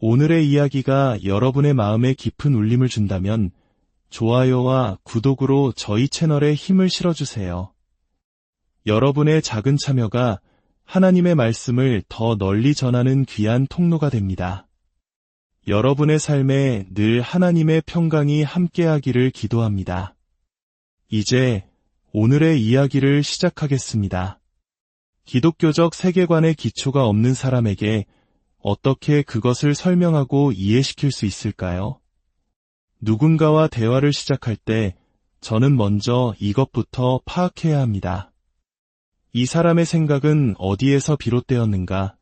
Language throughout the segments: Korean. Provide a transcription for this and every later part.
오늘의 이야기가 여러분의 마음에 깊은 울림을 준다면 좋아요와 구독으로 저희 채널에 힘을 실어주세요. 여러분의 작은 참여가 하나님의 말씀을 더 널리 전하는 귀한 통로가 됩니다. 여러분의 삶에 늘 하나님의 평강이 함께하기를 기도합니다. 이제 오늘의 이야기를 시작하겠습니다. 기독교적 세계관의 기초가 없는 사람에게 어떻게 그것을 설명하고 이해시킬 수 있을까요? 누군가와 대화를 시작할 때 저는 먼저 이것부터 파악해야 합니다. 이 사람의 생각은 어디에서 비롯되었는가?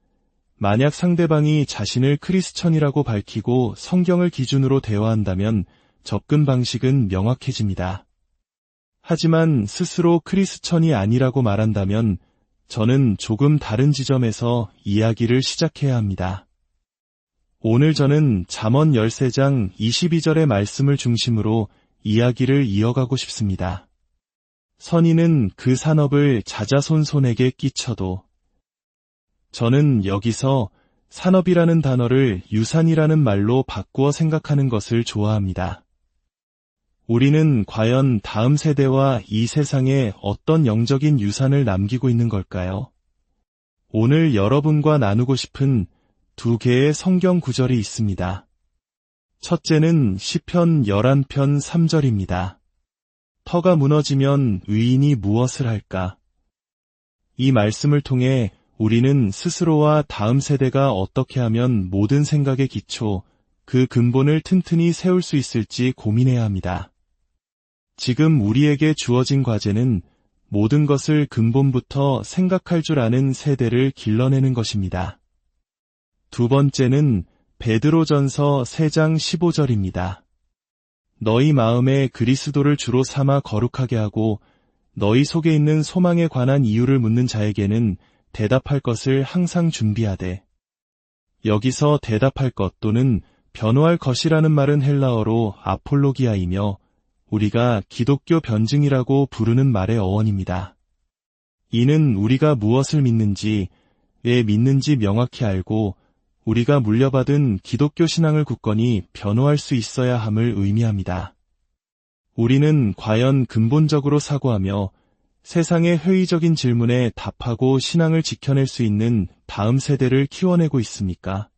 만약 상대방이 자신을 크리스천이라고 밝히고 성경을 기준으로 대화한다면 접근 방식은 명확해집니다. 하지만 스스로 크리스천이 아니라고 말한다면 저는 조금 다른 지점에서 이야기를 시작해야 합니다. 오늘 저는 잠언 13장 22절의 말씀을 중심으로 이야기를 이어가고 싶습니다. 선인은 그 산업을 자자손손에게 끼쳐도. 저는 여기서 산업이라는 단어를 유산이라는 말로 바꾸어 생각하는 것을 좋아합니다. 우리는 과연 다음 세대와 이 세상에 어떤 영적인 유산을 남기고 있는 걸까요? 오늘 여러분과 나누고 싶은 두 개의 성경 구절이 있습니다. 첫째는 시편 11편 3절입니다. 터가 무너지면 의인이 무엇을 할까? 이 말씀을 통해 우리는 스스로와 다음 세대가 어떻게 하면 모든 생각의 기초, 그 근본을 튼튼히 세울 수 있을지 고민해야 합니다. 지금 우리에게 주어진 과제는 모든 것을 근본부터 생각할 줄 아는 세대를 길러내는 것입니다. 두 번째는 베드로전서 3장 15절입니다. 너희 마음에 그리스도를 주로 삼아 거룩하게 하고 너희 속에 있는 소망에 관한 이유를 묻는 자에게는 대답할 것을 항상 준비하되. 여기서 대답할 것 또는 변호할 것이라는 말은 헬라어로 아폴로기아이며 우리가 기독교 변증이라고 부르는 말의 어원입니다. 이는 우리가 무엇을 믿는지, 왜 믿는지 명확히 알고 우리가 물려받은 기독교 신앙을 굳건히 변호할 수 있어야 함을 의미합니다. 우리는 과연 근본적으로 사고하며 세상의 회의적인 질문에 답하고 신앙을 지켜낼 수 있는 다음 세대를 키워내고 있습니까?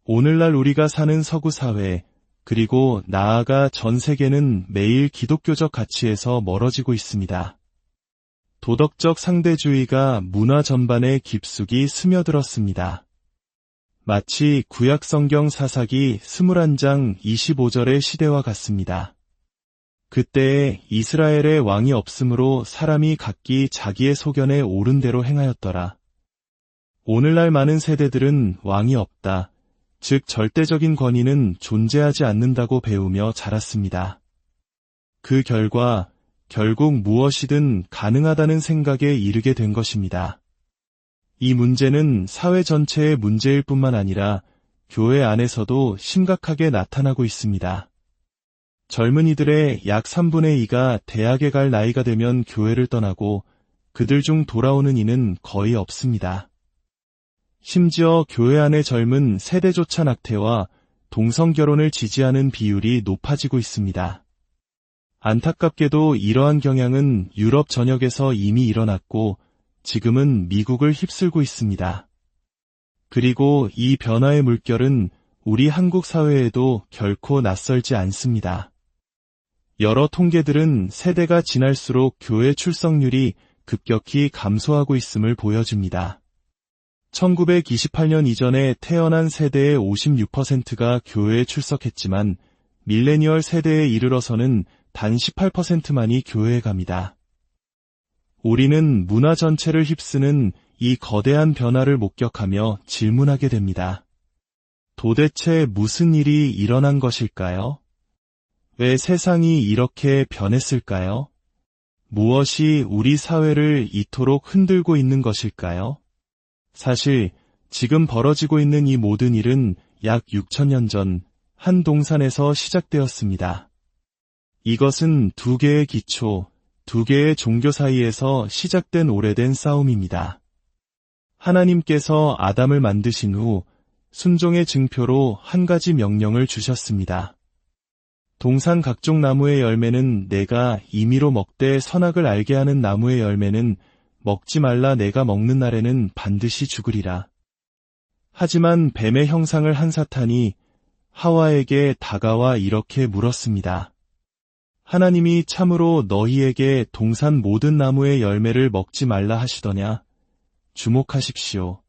오늘날 우리가 사는 서구 사회, 그리고 나아가 전 세계는 매일 기독교적 가치에서 멀어지고 있습니다. 도덕적 상대주의가 문화 전반에 깊숙이 스며들었습니다. 마치 구약 성경 사사기 21장 25절의 시대와 같습니다. 그때에 이스라엘의 왕이 없으므로 사람이 각기 자기의 소견에 옳은 대로 행하였더라. 오늘날 많은 세대들은 왕이 없다, 즉 절대적인 권위는 존재하지 않는다고 배우며 자랐습니다. 그 결과 결국 무엇이든 가능하다는 생각에 이르게 된 것입니다. 이 문제는 사회 전체의 문제일 뿐만 아니라 교회 안에서도 심각하게 나타나고 있습니다. 젊은이들의 약 3분의 2가 대학에 갈 나이가 되면 교회를 떠나고 그들 중 돌아오는 이는 거의 없습니다. 심지어 교회 안의 젊은 세대조차 낙태와 동성결혼을 지지하는 비율이 높아지고 있습니다. 안타깝게도 이러한 경향은 유럽 전역에서 이미 일어났고 지금은 미국을 휩쓸고 있습니다. 그리고 이 변화의 물결은 우리 한국 사회에도 결코 낯설지 않습니다. 여러 통계들은 세대가 지날수록 교회 출석률이 급격히 감소하고 있음을 보여줍니다. 1928년 이전에 태어난 세대의 56%가 교회에 출석했지만 밀레니얼 세대에 이르러서는 단 18%만이 교회에 갑니다. 우리는 문화 전체를 휩쓰는 이 거대한 변화를 목격하며 질문하게 됩니다. 도대체 무슨 일이 일어난 것일까요? 왜 세상이 이렇게 변했을까요? 무엇이 우리 사회를 이토록 흔들고 있는 것일까요? 사실 지금 벌어지고 있는 이 모든 일은 약 6,000년 전 한 동산에서 시작되었습니다. 이것은 두 개의 기초, 두 개의 종교 사이에서 시작된 오래된 싸움입니다. 하나님께서 아담을 만드신 후 순종의 증표로 한 가지 명령을 주셨습니다. 동산 각종 나무의 열매는 내가 임의로 먹되 선악을 알게 하는 나무의 열매는 먹지 말라 내가 먹는 날에는 반드시 죽으리라. 하지만 뱀의 형상을 한 사탄이 하와에게 다가와 이렇게 물었습니다. 하나님이 참으로 너희에게 동산 모든 나무의 열매를 먹지 말라 하시더냐? 주목하십시오.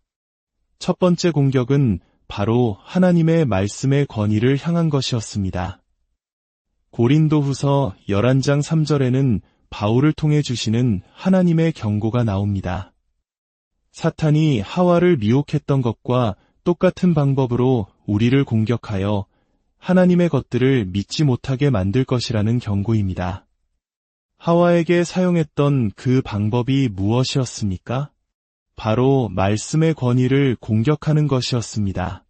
첫 번째 공격은 바로 하나님의 말씀의 권위를 향한 것이었습니다. 고린도후서 11장 3절에는 바울을 통해 주시는 하나님의 경고가 나옵니다. 사탄이 하와를 미혹했던 것과 똑같은 방법으로 우리를 공격하여 하나님의 것들을 믿지 못하게 만들 것이라는 경고입니다. 하와에게 사용했던 그 방법이 무엇이었습니까? 바로 말씀의 권위를 공격하는 것이었습니다.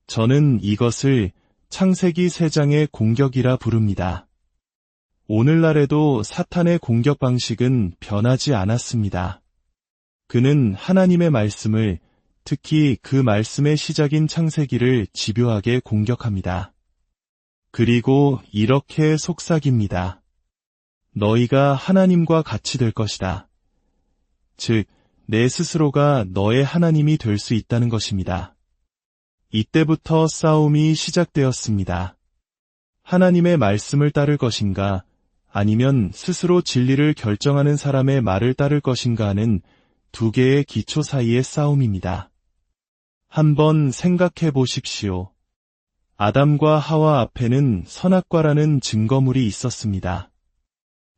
저는 이것을 창세기 3장의 공격이라 부릅니다. 오늘날에도 사탄의 공격 방식은 변하지 않았습니다. 그는 하나님의 말씀을, 특히 그 말씀의 시작인 창세기를 집요하게 공격합니다. 그리고 이렇게 속삭입니다. 너희가 하나님과 같이 될 것이다. 즉, 내 스스로가 너의 하나님이 될 수 있다는 것입니다. 이때부터 싸움이 시작되었습니다. 하나님의 말씀을 따를 것인가, 아니면 스스로 진리를 결정하는 사람의 말을 따를 것인가 하는 두 개의 기초 사이의 싸움입니다. 한번 생각해 보십시오. 아담과 하와 앞에는 선악과라는 증거물이 있었습니다.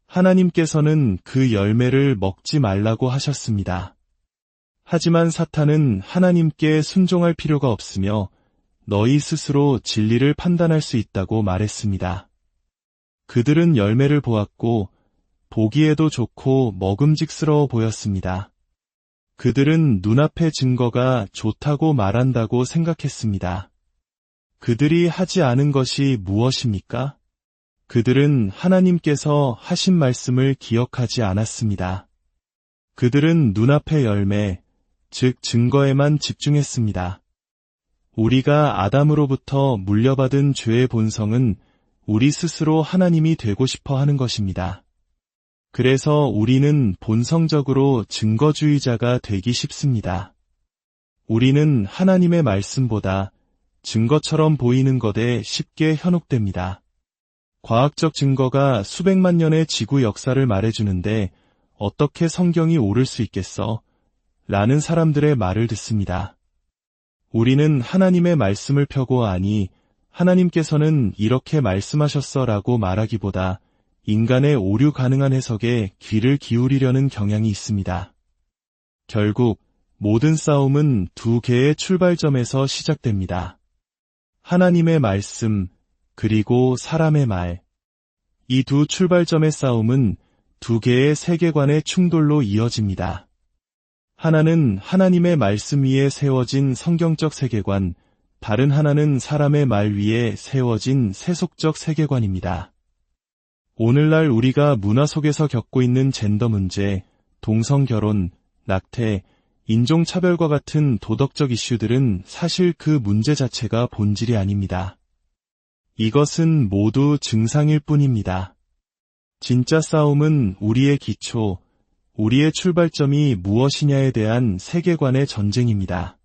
하나님께서는 그 열매를 먹지 말라고 하셨습니다. 하지만 사탄은 하나님께 순종할 필요가 없으며 너희 스스로 진리를 판단할 수 있다고 말했습니다. 그들은 열매를 보았고 보기에도 좋고 먹음직스러워 보였습니다. 그들은 눈앞의 증거가 좋다고 말한다고 생각했습니다. 그들이 하지 않은 것이 무엇입니까? 그들은 하나님께서 하신 말씀을 기억하지 않았습니다. 그들은 눈앞의 열매, 즉 증거에만 집중했습니다. 우리가 아담으로부터 물려받은 죄의 본성은 우리 스스로 하나님이 되고 싶어 하는 것입니다. 그래서 우리는 본성적으로 증거주의자가 되기 쉽습니다. 우리는 하나님의 말씀보다 증거처럼 보이는 것에 쉽게 현혹됩니다. 과학적 증거가 수백만 년의 지구 역사를 말해주는데 어떻게 성경이 옳을 수 있겠어? 라는 사람들의 말을 듣습니다. 우리는 하나님의 말씀을 펴고 아니, 하나님께서는 이렇게 말씀하셨어 라고 말하기보다 인간의 오류 가능한 해석에 귀를 기울이려는 경향이 있습니다. 결국 모든 싸움은 두 개의 출발점에서 시작됩니다. 하나님의 말씀, 그리고 사람의 말. 이 두 출발점의 싸움은 두 개의 세계관의 충돌로 이어집니다. 하나는 하나님의 말씀 위에 세워진 성경적 세계관, 다른 하나는 사람의 말 위에 세워진 세속적 세계관입니다. 오늘날 우리가 문화 속에서 겪고 있는 젠더 문제, 동성결혼, 낙태, 인종차별과 같은 도덕적 이슈들은 사실 그 문제 자체가 본질이 아닙니다. 이것은 모두 증상일 뿐입니다. 진짜 싸움은 우리의 기초, 우리의 출발점이 무엇이냐에 대한 세계관의 전쟁입니다.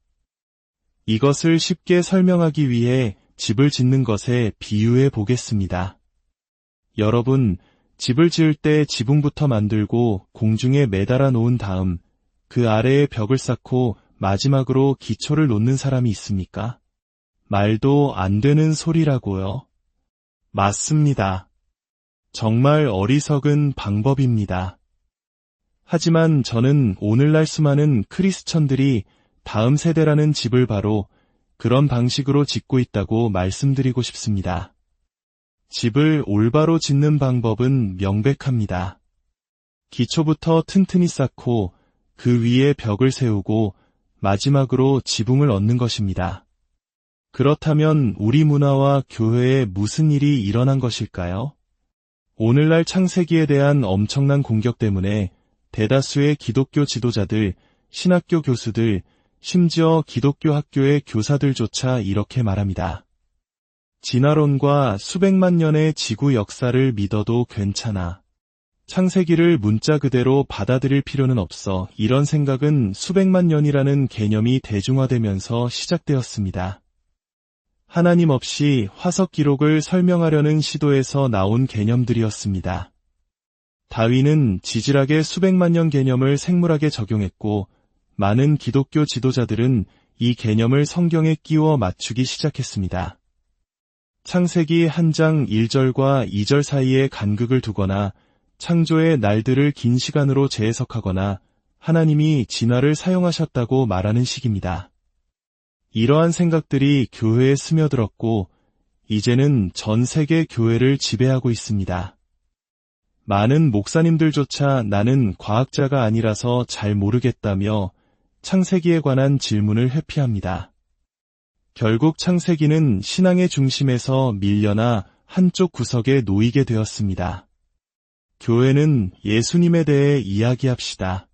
이것을 쉽게 설명하기 위해 집을 짓는 것에 비유해 보겠습니다. 여러분, 집을 지을 때 지붕부터 만들고 공중에 매달아 놓은 다음 그 아래에 벽을 쌓고 마지막으로 기초를 놓는 사람이 있습니까? 말도 안 되는 소리라고요. 맞습니다. 정말 어리석은 방법입니다. 하지만 저는 오늘날 수많은 크리스천들이 다음 세대라는 집을 바로 그런 방식으로 짓고 있다고 말씀드리고 싶습니다. 집을 올바로 짓는 방법은 명백합니다. 기초부터 튼튼히 쌓고 그 위에 벽을 세우고 마지막으로 지붕을 얻는 것입니다. 그렇다면 우리 문화와 교회에 무슨 일이 일어난 것일까요? 오늘날 창세기에 대한 엄청난 공격 때문에 대다수의 기독교 지도자들, 신학교 교수들, 심지어 기독교 학교의 교사들조차 이렇게 말합니다. 진화론과 수백만 년의 지구 역사를 믿어도 괜찮아. 창세기를 문자 그대로 받아들일 필요는 없어. 이런 생각은 수백만 년이라는 개념이 대중화되면서 시작되었습니다. 하나님 없이 화석 기록을 설명하려는 시도에서 나온 개념들이었습니다. 다윈은 지질학의 수백만 년 개념을 생물학에 적용했고, 많은 기독교 지도자들은 이 개념을 성경에 끼워 맞추기 시작했습니다. 창세기 1장 1절과 2절 사이에 간극을 두거나 창조의 날들을 긴 시간으로 재해석하거나 하나님이 진화를 사용하셨다고 말하는 식입니다. 이러한 생각들이 교회에 스며들었고 이제는 전 세계 교회를 지배하고 있습니다. 많은 목사님들조차 나는 과학자가 아니라서 잘 모르겠다며 창세기에 관한 질문을 회피합니다. 결국 창세기는 신앙의 중심에서 밀려나 한쪽 구석에 놓이게 되었습니다. 교회는 예수님에 대해 이야기합시다.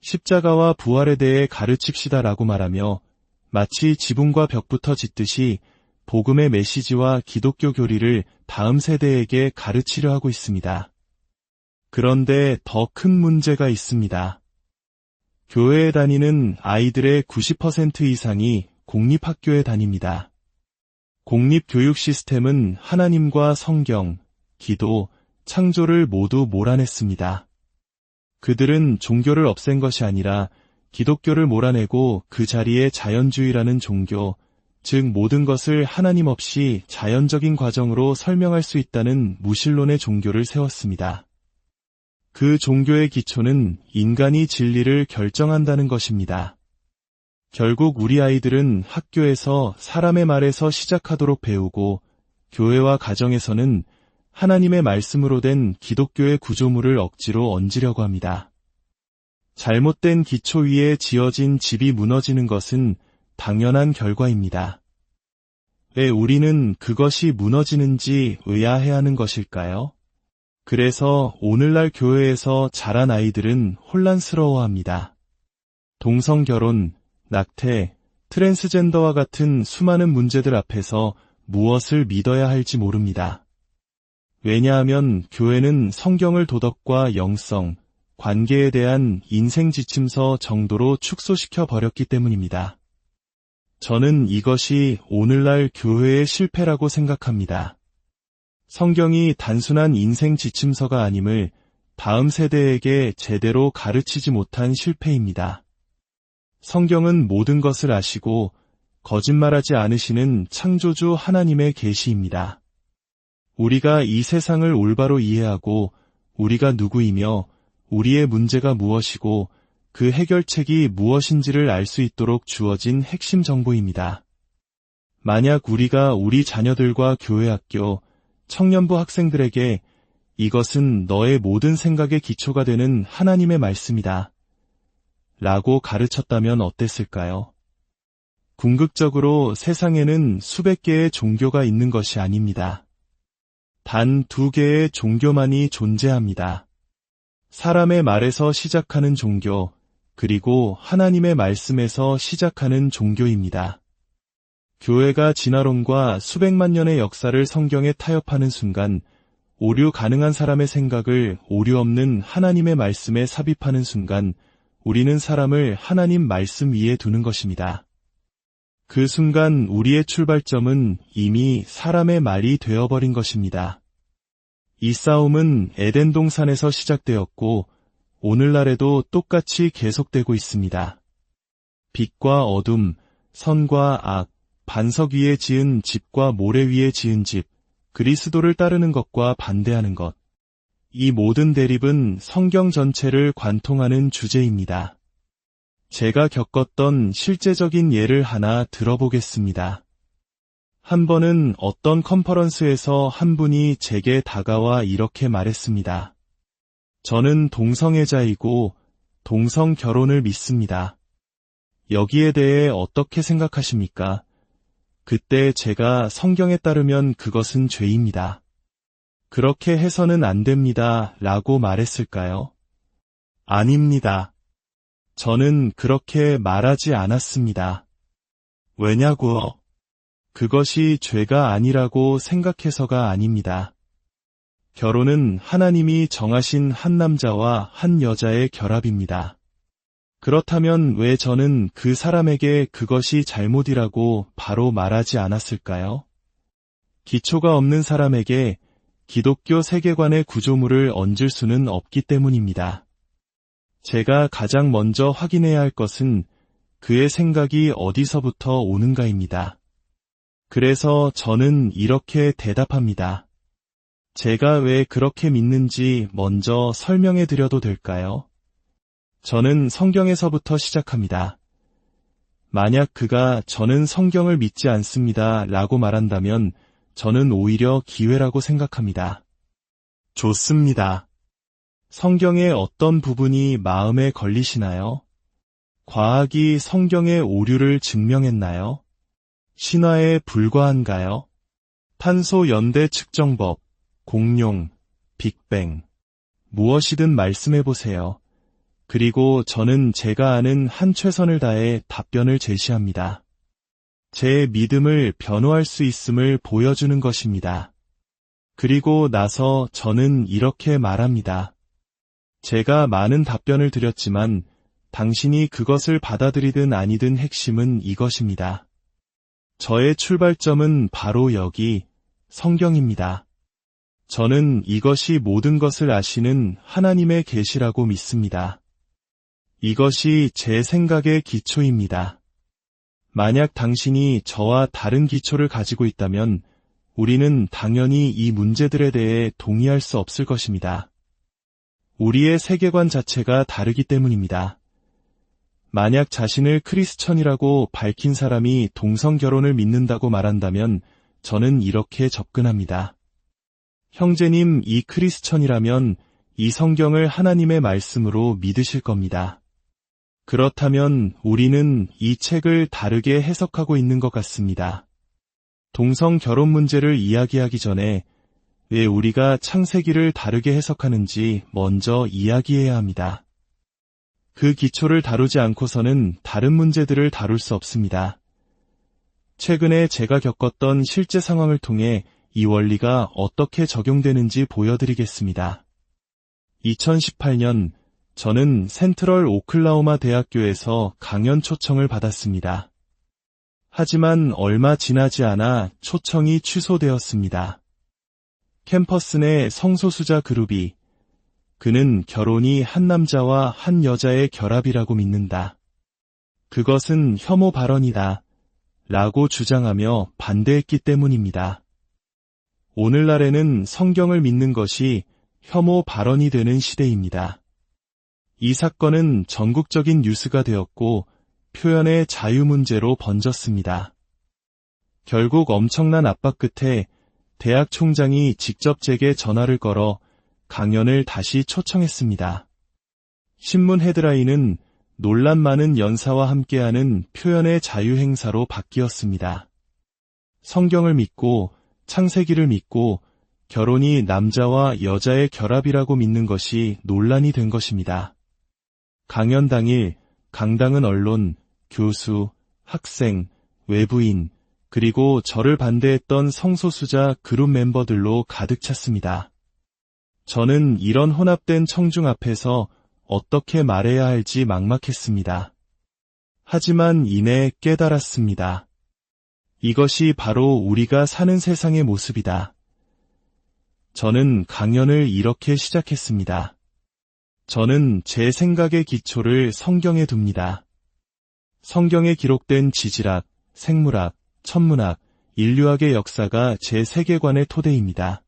십자가와 부활에 대해 가르칩시다라고 말하며 마치 지붕과 벽부터 짓듯이 복음의 메시지와 기독교 교리를 다음 세대에게 가르치려 하고 있습니다. 그런데 더 큰 문제가 있습니다. 교회에 다니는 아이들의 90% 이상이 공립학교에 다닙니다. 공립교육 시스템은 하나님과 성경, 기도, 창조를 모두 몰아냈습니다. 그들은 종교를 없앤 것이 아니라 기독교를 몰아내고 그 자리에 자연주의라는 종교, 즉 모든 것을 하나님 없이 자연적인 과정으로 설명할 수 있다는 무신론의 종교를 세웠습니다. 그 종교의 기초는 인간이 진리를 결정한다는 것입니다. 결국 우리 아이들은 학교에서 사람의 말에서 시작하도록 배우고 교회와 가정에서는 하나님의 말씀으로 된 기독교의 구조물을 억지로 얹으려고 합니다. 잘못된 기초 위에 지어진 집이 무너지는 것은 당연한 결과입니다. 왜 우리는 그것이 무너지는지 의아해하는 것일까요? 그래서 오늘날 교회에서 자란 아이들은 혼란스러워합니다. 동성결혼, 낙태, 트랜스젠더와 같은 수많은 문제들 앞에서 무엇을 믿어야 할지 모릅니다. 왜냐하면 교회는 성경을 도덕과 영성, 관계에 대한 인생 지침서 정도로 축소시켜 버렸기 때문입니다. 저는 이것이 오늘날 교회의 실패라고 생각합니다. 성경이 단순한 인생 지침서가 아님을 다음 세대에게 제대로 가르치지 못한 실패입니다. 성경은 모든 것을 아시고 거짓말하지 않으시는 창조주 하나님의 계시입니다. 우리가 이 세상을 올바로 이해하고 우리가 누구이며 우리의 문제가 무엇이고 그 해결책이 무엇인지를 알 수 있도록 주어진 핵심 정보입니다. 만약 우리가 우리 자녀들과 교회학교, 청년부 학생들에게 이것은 너의 모든 생각의 기초가 되는 하나님의 말씀이다 라고 가르쳤다면 어땠을까요? 궁극적으로 세상에는 수백 개의 종교가 있는 것이 아닙니다. 단 2개의 종교만이 존재합니다. 사람의 말에서 시작하는 종교, 그리고 하나님의 말씀에서 시작하는 종교입니다. 교회가 진화론과 수백만 년의 역사를 성경에 타협하는 순간, 오류 가능한 사람의 생각을 오류 없는 하나님의 말씀에 삽입하는 순간, 우리는 사람을 하나님 말씀 위에 두는 것입니다. 그 순간 우리의 출발점은 이미 사람의 말이 되어버린 것입니다. 이 싸움은 에덴 동산에서 시작되었고 오늘날에도 똑같이 계속되고 있습니다. 빛과 어둠, 선과 악, 반석 위에 지은 집과 모래 위에 지은 집, 그리스도를 따르는 것과 반대하는 것. 이 모든 대립은 성경 전체를 관통하는 주제입니다. 제가 겪었던 실제적인 예를 하나 들어보겠습니다. 한 번은 어떤 컨퍼런스에서 한 분이 제게 다가와 이렇게 말했습니다. 저는 동성애자이고 동성 결혼을 믿습니다. 여기에 대해 어떻게 생각하십니까? 그때 제가 성경에 따르면 그것은 죄입니다. 그렇게 해서는 안 됩니다. 라고 말했을까요? 아닙니다. 저는 그렇게 말하지 않았습니다. 왜냐고요? 그것이 죄가 아니라고 생각해서가 아닙니다. 결혼은 하나님이 정하신 한 남자와 한 여자의 결합입니다. 그렇다면 왜 저는 그 사람에게 그것이 잘못이라고 바로 말하지 않았을까요? 기초가 없는 사람에게 기독교 세계관의 구조물을 얹을 수는 없기 때문입니다. 제가 가장 먼저 확인해야 할 것은 그의 생각이 어디서부터 오는가입니다. 그래서 저는 이렇게 대답합니다. 제가 왜 그렇게 믿는지 먼저 설명해 드려도 될까요? 저는 성경에서부터 시작합니다. 만약 그가 저는 성경을 믿지 않습니다 라고 말한다면 저는 오히려 기회라고 생각합니다. 좋습니다. 성경의 어떤 부분이 마음에 걸리시나요? 과학이 성경의 오류를 증명했나요? 신화에 불과한가요? 탄소 연대 측정법, 공룡, 빅뱅, 무엇이든 말씀해보세요. 그리고 저는 제가 아는 한 최선을 다해 답변을 제시합니다. 제 믿음을 변호할 수 있음을 보여주는 것입니다. 그리고 나서 저는 이렇게 말합니다. 제가 많은 답변을 드렸지만 당신이 그것을 받아들이든 아니든 핵심은 이것입니다. 저의 출발점은 바로 여기, 성경입니다. 저는 이것이 모든 것을 아시는 하나님의 계시라고 믿습니다. 이것이 제 생각의 기초입니다. 만약 당신이 저와 다른 기초를 가지고 있다면 우리는 당연히 이 문제들에 대해 동의할 수 없을 것입니다. 우리의 세계관 자체가 다르기 때문입니다. 만약 자신을 크리스천이라고 밝힌 사람이 동성결혼을 믿는다고 말한다면 저는 이렇게 접근합니다. 형제님, 이 크리스천이라면 이 성경을 하나님의 말씀으로 믿으실 겁니다. 그렇다면 우리는 이 책을 다르게 해석하고 있는 것 같습니다. 동성 결혼 문제를 이야기하기 전에 왜 우리가 창세기를 다르게 해석하는지 먼저 이야기해야 합니다. 그 기초를 다루지 않고서는 다른 문제들을 다룰 수 없습니다. 최근에 제가 겪었던 실제 상황을 통해 이 원리가 어떻게 적용되는지 보여드리겠습니다. 2018년 저는 센트럴 오클라호마 대학교에서 강연 초청을 받았습니다. 하지만 얼마 지나지 않아 초청이 취소되었습니다. 캠퍼스 내 성소수자 그룹이 그는 결혼이 한 남자와 한 여자의 결합이라고 믿는다. 그것은 혐오 발언이다. 라고 주장하며 반대했기 때문입니다. 오늘날에는 성경을 믿는 것이 혐오 발언이 되는 시대입니다. 이 사건은 전국적인 뉴스가 되었고 표현의 자유 문제로 번졌습니다. 결국 엄청난 압박 끝에 대학 총장이 직접 제게 전화를 걸어 강연을 다시 초청했습니다. 신문 헤드라인은 논란 많은 연사와 함께하는 표현의 자유 행사로 바뀌었습니다. 성경을 믿고 창세기를 믿고 결혼이 남자와 여자의 결합이라고 믿는 것이 논란이 된 것입니다. 강연 당일 강당은 언론, 교수, 학생, 외부인, 그리고 저를 반대했던 성소수자 그룹 멤버들로 가득 찼습니다. 저는 이런 혼합된 청중 앞에서 어떻게 말해야 할지 막막했습니다. 하지만 이내 깨달았습니다. 이것이 바로 우리가 사는 세상의 모습이다. 저는 강연을 이렇게 시작했습니다. 저는 제 생각의 기초를 성경에 둡니다. 성경에 기록된 지질학, 생물학, 천문학, 인류학의 역사가 제 세계관의 토대입니다.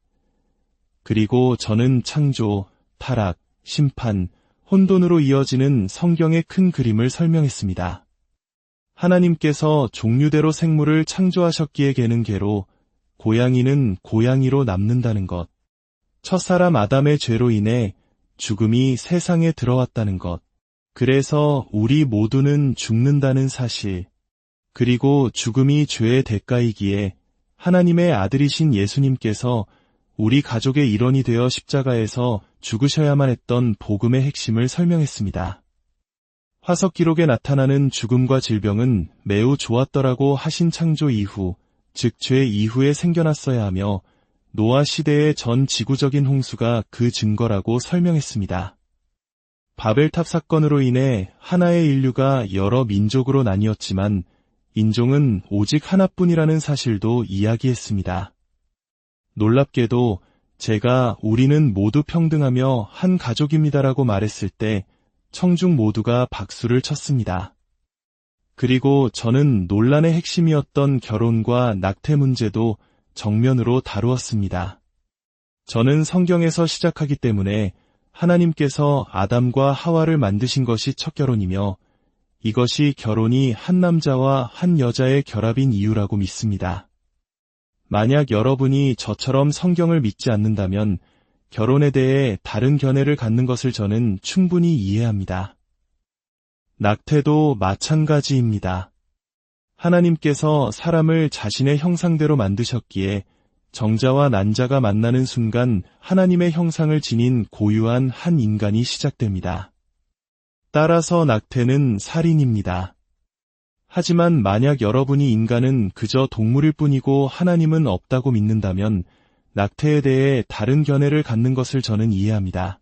그리고 저는 창조, 타락, 심판, 혼돈으로 이어지는 성경의 큰 그림을 설명했습니다. 하나님께서 종류대로 생물을 창조하셨기에 개는 개로, 고양이는 고양이로 남는다는 것, 첫사람 아담의 죄로 인해 죽음이 세상에 들어왔다는 것, 그래서 우리 모두는 죽는다는 사실, 그리고 죽음이 죄의 대가이기에 하나님의 아들이신 예수님께서 우리 가족의 일원이 되어 십자가에서 죽으셔야만 했던 복음의 핵심을 설명했습니다. 화석 기록에 나타나는 죽음과 질병은 매우 좋았더라고 하신 창조 이후, 즉 죄 이후에 생겨났어야 하며 노아 시대의 전 지구적인 홍수가 그 증거라고 설명했습니다. 바벨탑 사건으로 인해 하나의 인류가 여러 민족으로 나뉘었지만 인종은 오직 하나뿐이라는 사실도 이야기했습니다. 놀랍게도 제가 우리는 모두 평등하며 한 가족입니다라고 말했을 때 청중 모두가 박수를 쳤습니다. 그리고 저는 논란의 핵심이었던 결혼과 낙태 문제도 정면으로 다루었습니다. 저는 성경에서 시작하기 때문에 하나님께서 아담과 하와를 만드신 것이 첫 결혼이며 이것이 결혼이 한 남자와 한 여자의 결합인 이유라고 믿습니다. 만약 여러분이 저처럼 성경을 믿지 않는다면 결혼에 대해 다른 견해를 갖는 것을 저는 충분히 이해합니다. 낙태도 마찬가지입니다. 하나님께서 사람을 자신의 형상대로 만드셨기에 정자와 난자가 만나는 순간 하나님의 형상을 지닌 고유한 한 인간이 시작됩니다. 따라서 낙태는 살인입니다. 하지만 만약 여러분이 인간은 그저 동물일 뿐이고 하나님은 없다고 믿는다면 낙태에 대해 다른 견해를 갖는 것을 저는 이해합니다.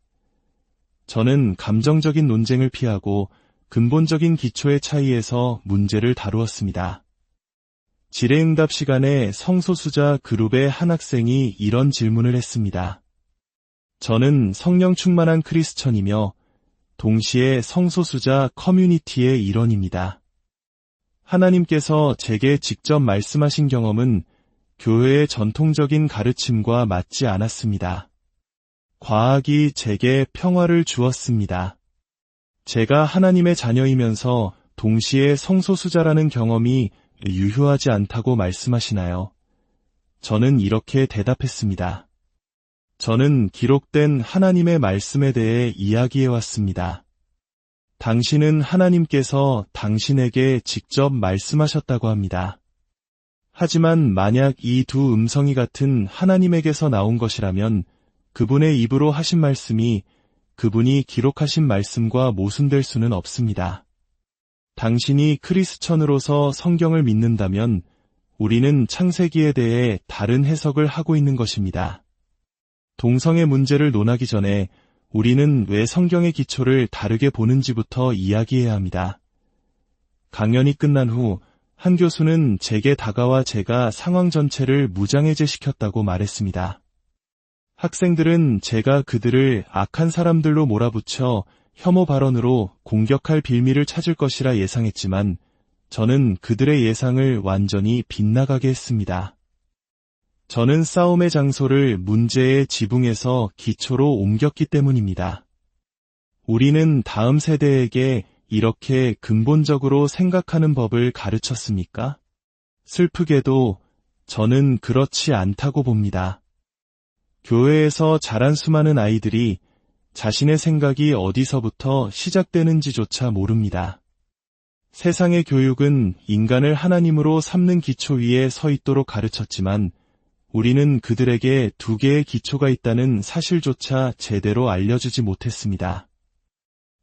저는 감정적인 논쟁을 피하고 근본적인 기초의 차이에서 문제를 다루었습니다. 질의응답 시간에 성소수자 그룹의 한 학생이 이런 질문을 했습니다. 저는 성령 충만한 크리스천이며 동시에 성소수자 커뮤니티의 일원입니다. 하나님께서 제게 직접 말씀하신 경험은 교회의 전통적인 가르침과 맞지 않았습니다. 과학이 제게 평화를 주었습니다. 제가 하나님의 자녀이면서 동시에 성소수자라는 경험이 유효하지 않다고 말씀하시나요? 저는 이렇게 대답했습니다. 저는 기록된 하나님의 말씀에 대해 이야기해왔습니다. 당신은 하나님께서 당신에게 직접 말씀하셨다고 합니다. 하지만 만약 이 두 음성이 같은 하나님에게서 나온 것이라면 그분의 입으로 하신 말씀이 그분이 기록하신 말씀과 모순될 수는 없습니다. 당신이 크리스천으로서 성경을 믿는다면 우리는 창세기에 대해 다른 해석을 하고 있는 것입니다. 동성애 문제를 논하기 전에 우리는 왜 성경의 기초를 다르게 보는지부터 이야기해야 합니다. 강연이 끝난 후 한 교수는 제게 다가와 제가 상황 전체를 무장해제시켰다고 말했습니다. 학생들은 제가 그들을 악한 사람들로 몰아붙여 혐오 발언으로 공격할 빌미를 찾을 것이라 예상했지만 저는 그들의 예상을 완전히 빗나가게 했습니다. 저는 싸움의 장소를 문제의 지붕에서 기초로 옮겼기 때문입니다. 우리는 다음 세대에게 이렇게 근본적으로 생각하는 법을 가르쳤습니까? 슬프게도 저는 그렇지 않다고 봅니다. 교회에서 자란 수많은 아이들이 자신의 생각이 어디서부터 시작되는지조차 모릅니다. 세상의 교육은 인간을 하나님으로 삼는 기초 위에 서 있도록 가르쳤지만 우리는 그들에게 두 개의 기초가 있다는 사실조차 제대로 알려주지 못했습니다.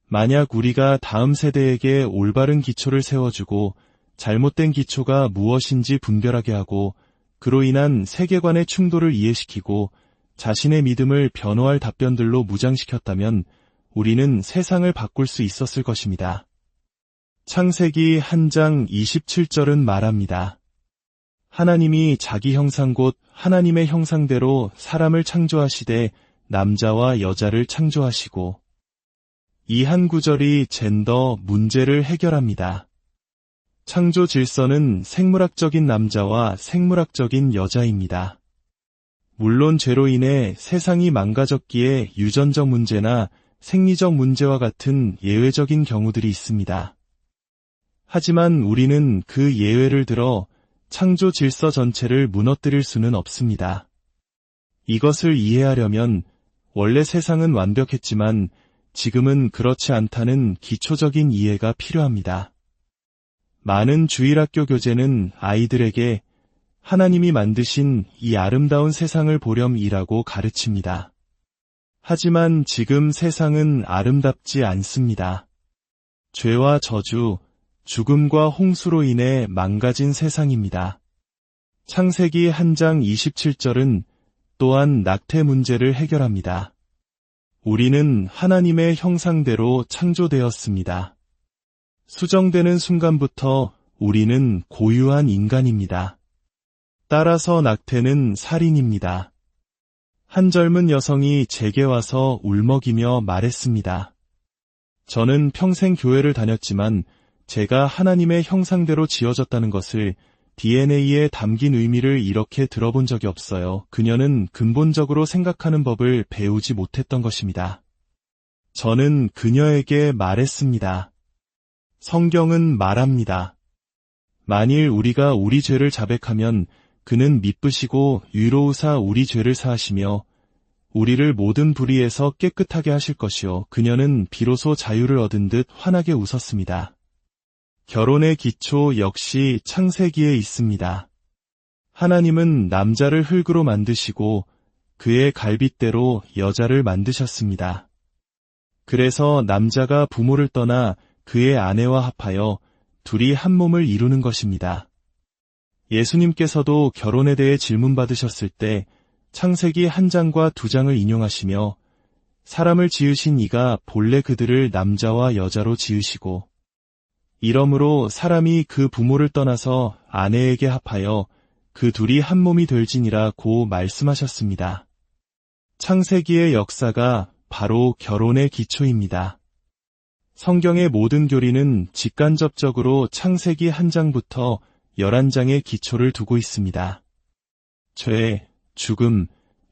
만약 우리가 다음 세대에게 올바른 기초를 세워주고 잘못된 기초가 무엇인지 분별하게 하고 그로 인한 세계관의 충돌을 이해시키고 자신의 믿음을 변호할 답변들로 무장시켰다면 우리는 세상을 바꿀 수 있었을 것입니다. 창세기 1장 27절은 말합니다. 하나님이 자기 형상 곧 하나님의 형상대로 사람을 창조하시되 남자와 여자를 창조하시고 이 한 구절이 젠더 문제를 해결합니다. 창조 질서는 생물학적인 남자와 생물학적인 여자입니다. 물론 죄로 인해 세상이 망가졌기에 유전적 문제나 생리적 문제와 같은 예외적인 경우들이 있습니다. 하지만 우리는 그 예외를 들어 창조 질서 전체를 무너뜨릴 수는 없습니다. 이것을 이해하려면 원래 세상은 완벽했지만 지금은 그렇지 않다는 기초적인 이해가 필요합니다. 많은 주일학교 교재는 아이들에게 하나님이 만드신 이 아름다운 세상을 보렴이라고 가르칩니다. 하지만 지금 세상은 아름답지 않습니다. 죄와 저주, 죽음과 홍수로 인해 망가진 세상입니다. 창세기 1장 27절은 또한 낙태 문제를 해결합니다. 우리는 하나님의 형상대로 창조되었습니다. 수정되는 순간부터 우리는 고유한 인간입니다. 따라서 낙태는 살인입니다. 한 젊은 여성이 제게 와서 울먹이며 말했습니다. 저는 평생 교회를 다녔지만 제가 하나님의 형상대로 지어졌다는 것을 DNA에 담긴 의미를 이렇게 들어본 적이 없어요. 그녀는 근본적으로 생각하는 법을 배우지 못했던 것입니다. 저는 그녀에게 말했습니다. 성경은 말합니다. 만일 우리가 우리 죄를 자백하면 그는 미쁘시고 위로우사 우리 죄를 사하시며 우리를 모든 불의에서 깨끗하게 하실 것이요. 그녀는 비로소 자유를 얻은 듯 환하게 웃었습니다. 결혼의 기초 역시 창세기에 있습니다. 하나님은 남자를 흙으로 만드시고 그의 갈빗대로 여자를 만드셨습니다. 그래서 남자가 부모를 떠나 그의 아내와 합하여 둘이 한 몸을 이루는 것입니다. 예수님께서도 결혼에 대해 질문받으셨을 때 창세기 1장과 2장을 인용하시며 사람을 지으신 이가 본래 그들을 남자와 여자로 지으시고 이러므로 사람이 그 부모를 떠나서 아내에게 합하여 그 둘이 한 몸이 될지니라고 말씀하셨습니다. 창세기의 역사가 바로 결혼의 기초입니다. 성경의 모든 교리는 직간접적으로 창세기 1장부터 11장의 기초를 두고 있습니다. 죄, 죽음,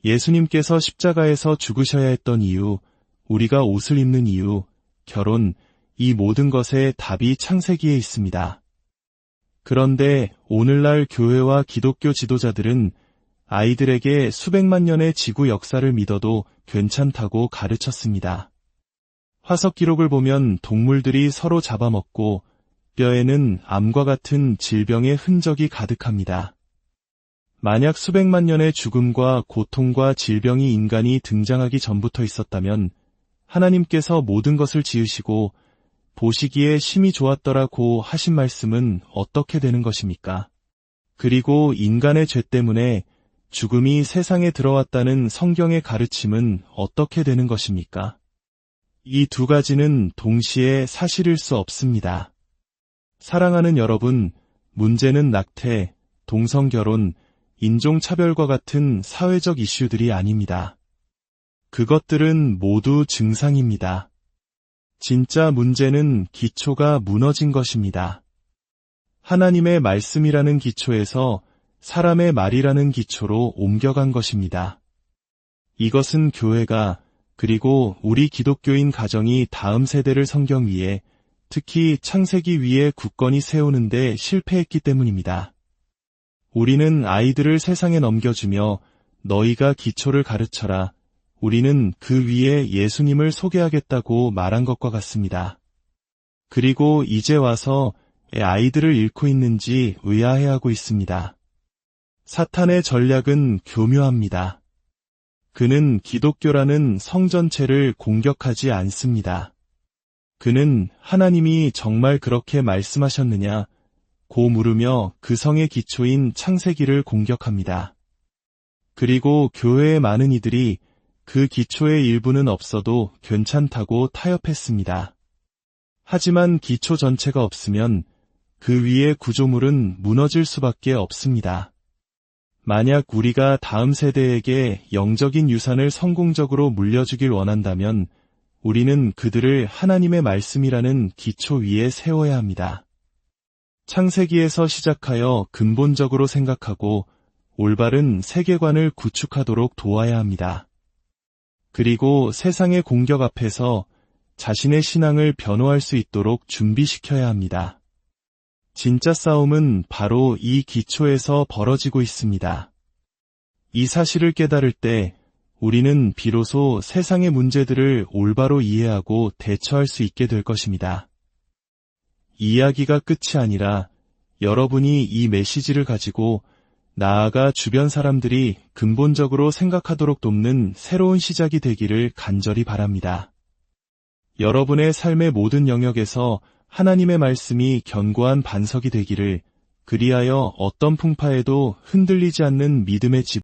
예수님께서 십자가에서 죽으셔야 했던 이유, 우리가 옷을 입는 이유, 결혼, 이 모든 것의 답이 창세기에 있습니다. 그런데 오늘날 교회와 기독교 지도자들은 아이들에게 수백만 년의 지구 역사를 믿어도 괜찮다고 가르쳤습니다. 화석 기록을 보면 동물들이 서로 잡아먹고 뼈에는 암과 같은 질병의 흔적이 가득합니다. 만약 수백만 년의 죽음과 고통과 질병이 인간이 등장하기 전부터 있었다면 하나님께서 모든 것을 지으시고 보시기에 심히 좋았더라고 하신 말씀은 어떻게 되는 것입니까? 그리고 인간의 죄 때문에 죽음이 세상에 들어왔다는 성경의 가르침은 어떻게 되는 것입니까? 이 두 가지는 동시에 사실일 수 없습니다. 사랑하는 여러분, 문제는 낙태, 동성결혼, 인종차별과 같은 사회적 이슈들이 아닙니다. 그것들은 모두 증상입니다. 진짜 문제는 기초가 무너진 것입니다. 하나님의 말씀이라는 기초에서 사람의 말이라는 기초로 옮겨간 것입니다. 이것은 교회가 그리고 우리 기독교인 가정이 다음 세대를 성경 위에 특히 창세기 위에 굳건히 세우는데 실패했기 때문입니다. 우리는 아이들을 세상에 넘겨주며 너희가 기초를 가르쳐라. 우리는 그 위에 예수님을 소개하겠다고 말한 것과 같습니다. 그리고 이제 와서 아이들을 잃고 있는지 의아해하고 있습니다. 사탄의 전략은 교묘합니다. 그는 기독교라는 성 전체를 공격하지 않습니다. 그는 하나님이 정말 그렇게 말씀하셨느냐 고 물으며 그 성의 기초인 창세기를 공격합니다. 그리고 교회의 많은 이들이 그 기초의 일부는 없어도 괜찮다고 타협했습니다. 하지만 기초 전체가 없으면 그 위의 구조물은 무너질 수밖에 없습니다. 만약 우리가 다음 세대에게 영적인 유산을 성공적으로 물려주길 원한다면 우리는 그들을 하나님의 말씀이라는 기초 위에 세워야 합니다. 창세기에서 시작하여 근본적으로 생각하고 올바른 세계관을 구축하도록 도와야 합니다. 그리고 세상의 공격 앞에서 자신의 신앙을 변호할 수 있도록 준비시켜야 합니다. 진짜 싸움은 바로 이 기초에서 벌어지고 있습니다. 이 사실을 깨달을 때 우리는 비로소 세상의 문제들을 올바로 이해하고 대처할 수 있게 될 것입니다. 이야기가 끝이 아니라 여러분이 이 메시지를 가지고 나아가 주변 사람들이 근본적으로 생각하도록 돕는 새로운 시작이 되기를 간절히 바랍니다. 여러분의 삶의 모든 영역에서 하나님의 말씀이 견고한 반석이 되기를, 그리하여 어떤 풍파에도 흔들리지 않는 믿음의 집